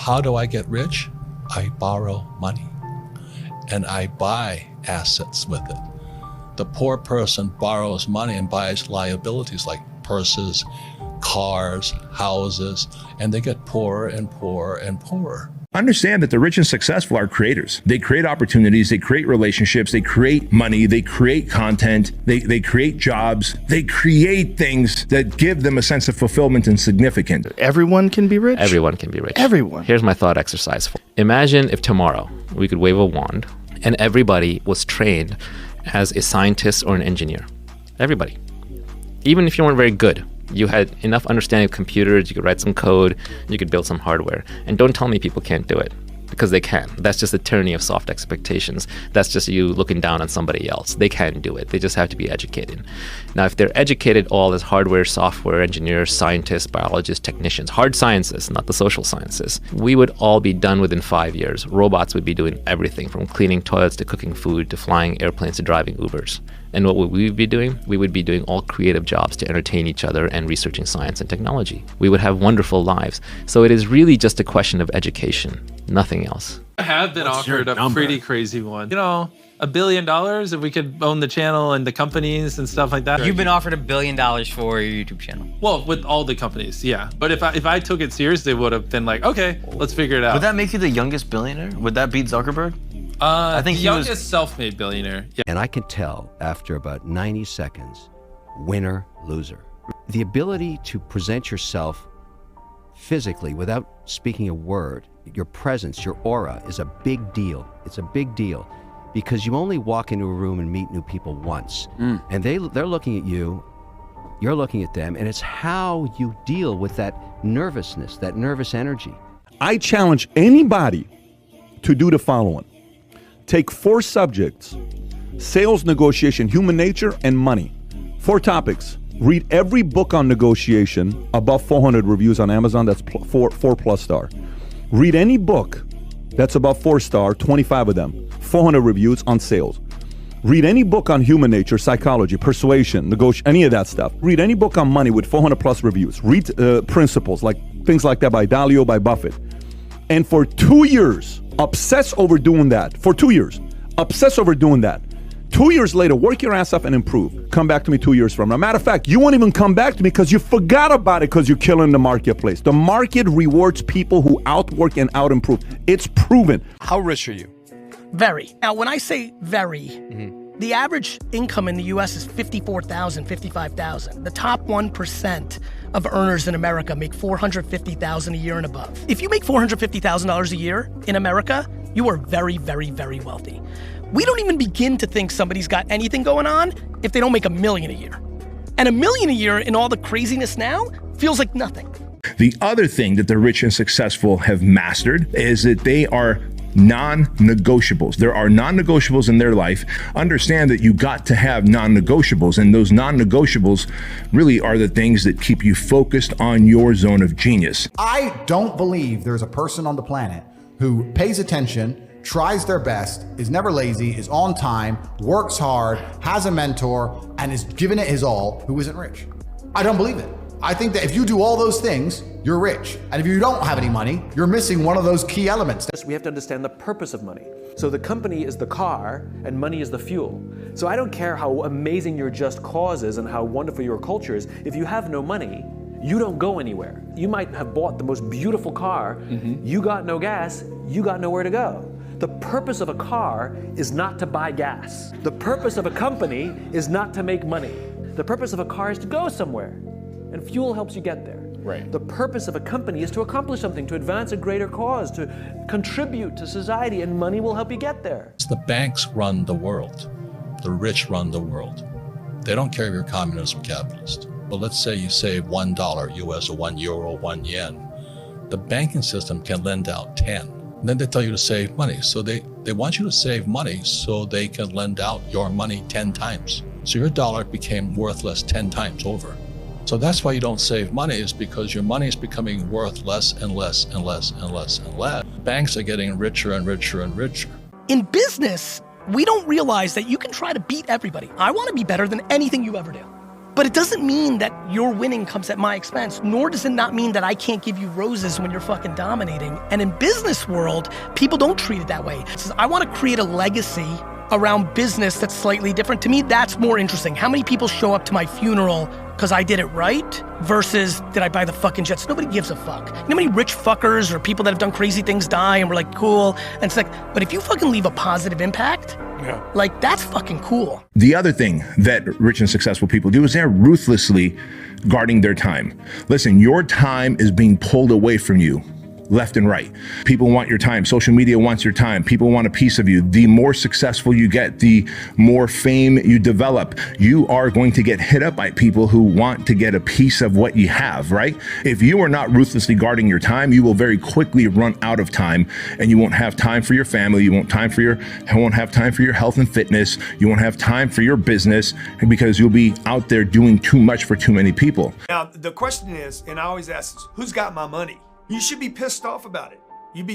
how do I get rich? I borrow money and I buy assets with it. The poor person borrows money and buys liabilities like purses, cars, houses, and they get poorer and poorer and poorer. Understand that the rich and successful are creators. They create opportunities, they create relationships, they create money, they create content, they create jobs, they create things that give them a sense of fulfillment and significance. Everyone can be rich? Everyone can be rich. Everyone. Here's my thought exercise. Imagine if tomorrow we could wave a wand and everybody was trained as a scientist or an engineer. Everybody. Even if you weren't very good, you had enough understanding of computers, you could write some code, you could build some hardware. And don't tell me people can't do it, because they can. That's just the tyranny of soft expectations. That's just you looking down on somebody else. They can do it. They just have to be educated. Now, if they're educated all as hardware, software engineers, scientists, biologists, technicians, hard sciences, not the social sciences, we would all be done within 5 years. Robots would be doing everything from cleaning toilets to cooking food to flying airplanes to driving Ubers. And what would we be doing? We would be doing all creative jobs to entertain each other and researching science and technology. We would have wonderful lives. So it is really just a question of education, nothing else. I have been offered a pretty crazy one. You know, $1 billion if we could own the channel and the companies and stuff like that. You've been offered $1 billion for your YouTube channel. Well, with all the companies, yeah. But if I took it seriously, it would have been like, okay, let's figure it out. Would that make you the youngest billionaire? Would that beat Zuckerberg? I think the youngest self-made billionaire. Yeah. And I can tell after about 90 seconds, winner, loser. The ability to present yourself physically without speaking a word, your presence, your aura is a big deal. It's a big deal because you only walk into a room and meet new people once. And they're looking at you, you're looking at them, and it's how you deal with that nervousness, that nervous energy. I challenge anybody to do the following. Take 4 subjects: sales, negotiation, human nature, and money. 4 topics. Read every book on negotiation, above 400 reviews on Amazon, that's 4+ star. Read any book that's above 4 star, 25 of them, 400 reviews on sales. Read any book on human nature, psychology, persuasion, any of that stuff. Read any book on money with 400+ reviews. Read principles, like things like that by Dalio, by Buffett. And for 2 years, obsess over doing that. For 2 years, obsess over doing that. 2 years later, work your ass up and improve. Come back to me 2 years from now. Matter of fact, you won't even come back to me because you forgot about it because you're killing the marketplace. The market rewards people who outwork and out-improve. It's proven. How rich are you? Very. Now, when I say very, the average income in the US is $54,000, $55,000. The top 1% of earners in America make $450,000 a year and above. If you make $450,000 a year in America, you are very, very, very wealthy. We don't even begin to think somebody's got anything going on if they don't make $1 million a year. And $1 million a year in all the craziness now feels like nothing. The other thing that the rich and successful have mastered is that they are non-negotiables. There are non-negotiables in their life. Understand that you got to have non-negotiables, and those non-negotiables really are the things that keep you focused on your zone of genius. I don't believe there's a person on the planet who pays attention, tries their best, is never lazy, is on time, works hard, has a mentor, and is giving it his all, who isn't rich. I don't believe it. I think that if you do all those things, you're rich. And if you don't have any money, you're missing one of those key elements. We have to understand the purpose of money. So the company is the car and money is the fuel. So I don't care how amazing your just cause is and how wonderful your culture is. If you have no money, you don't go anywhere. You might have bought the most beautiful car. You got no gas, you got nowhere to go. The purpose of a car is not to buy gas. The purpose of a company is not to make money. The purpose of a car is to go somewhere. And fuel helps you get there. Right. The purpose of a company is to accomplish something, to advance a greater cause, to contribute to society, and money will help you get there. The banks run the world. The rich run the world. They don't care if you're communist or capitalist. But let's say you save $1 US or €1, 1 yen. The banking system can lend out 10. And then they tell you to save money. So they want you to save money so they can lend out your money 10 times. So your dollar became worthless 10 times over. So that's why you don't save money, is because your money is becoming worth less and less and less and less and less. Banks are getting richer and richer and richer. In business, we don't realize that you can try to beat everybody. I want to be better than anything you ever do. But it doesn't mean that your winning comes at my expense, nor does it not mean that I can't give you roses when you're fucking dominating. And in business world, people don't treat it that way. It says, I want to create a legacy around business that's slightly different. To me, that's more interesting. How many people show up to my funeral because I did it right versus did I buy the fucking jets? Nobody gives a fuck. You know how many rich fuckers or people that have done crazy things die and we're like, cool. And it's like, but if you fucking leave a positive impact, like that's fucking cool. The other thing that rich and successful people do is they're ruthlessly guarding their time. Listen, your time is being pulled away from you left and right. People want your time. Social media wants your time. People want a piece of you. The more successful you get, the more fame you develop. You are going to get hit up by people who want to get a piece of what you have, right? If you are not ruthlessly guarding your time, you will very quickly run out of time, and you won't have time for your family. You won't have time for your health and fitness. You won't have time for your business because you'll be out there doing too much for too many people. Now, the question is, and I always ask this, who's got my money? You should be pissed off about it.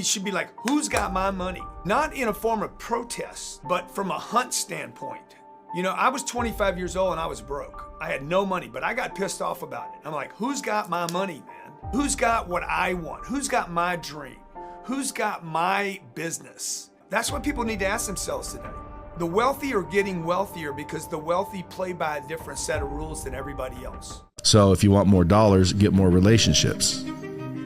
Should be like, who's got my money? Not in a form of protest, but from a hunt standpoint. You know, I was 25 years old and I was broke. I had no money, but I got pissed off about it. I'm like, who's got my money, man? Who's got what I want? Who's got my dream? Who's got my business? That's what people need to ask themselves today. The wealthy are getting wealthier because the wealthy play by a different set of rules than everybody else. So if you want more dollars, get more relationships.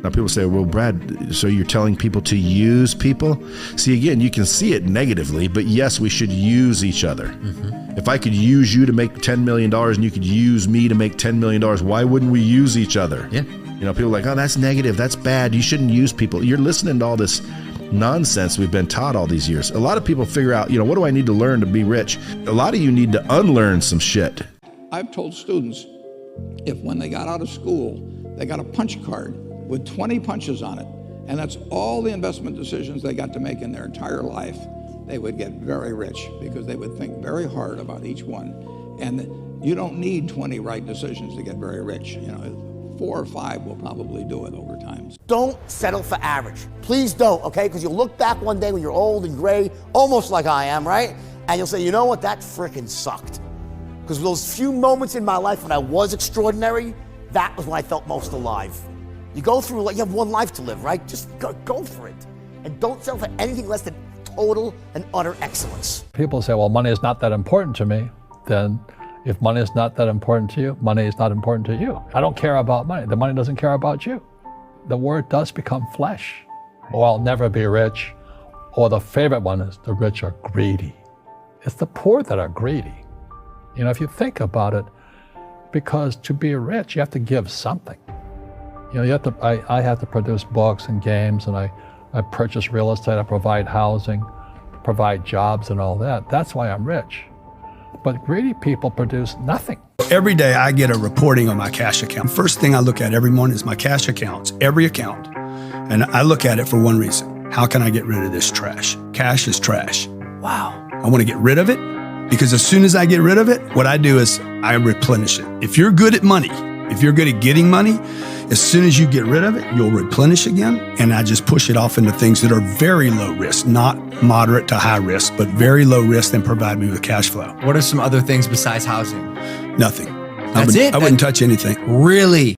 Now people say, well, Brad, so you're telling people to use people? See, again, you can see it negatively, but yes, we should use each other. Mm-hmm. If I could use you to make $10 million and you could use me to make $10 million, why wouldn't we use each other? Yeah. You know, people are like, oh, that's negative, that's bad, you shouldn't use people. You're listening to all this nonsense we've been taught all these years. A lot of people figure out, you know, what do I need to learn to be rich? A lot of you need to unlearn some shit. I've told students, if when they got out of school, they got a punch card with 20 punches on it, and that's all the investment decisions they got to make in their entire life, they would get very rich because they would think very hard about each one. And you don't need 20 right decisions to get very rich. You know, 4 or 5 will probably do it over time. Don't settle for average. Please don't, okay? Because you'll look back one day when you're old and gray, almost like I am, right? And you'll say, you know what, that frickin' sucked. Because those few moments in my life when I was extraordinary, that was when I felt most alive. You go through, like, you have one life to live, right? Just go for it. And don't settle for anything less than total and utter excellence. People say, well, money is not that important to me. Then if money is not that important to you, money is not important to you. I don't care about money. The money doesn't care about you. The word does become flesh. Or I'll never be rich. Or the favorite one is the rich are greedy. It's the poor that are greedy. You know, if you think about it, because to be rich, you have to give something. You know, I have to produce books and games, and I purchase real estate, I provide housing, provide jobs and all that. That's why I'm rich. But greedy people produce nothing. Every day I get a reporting on my cash account. First thing I look at every morning is my cash accounts, every account. And I look at it for one reason. How can I get rid of this trash? Cash is trash. Wow. I want to get rid of it because as soon as I get rid of it, what I do is I replenish it. If you're good at money, if you're good at getting money, as soon as you get rid of it, you'll replenish again. And I just push it off into things that are very low risk, not moderate to high risk, but very low risk and provide me with cash flow. What are some other things besides housing? Nothing. That's it? I wouldn't touch anything. Really?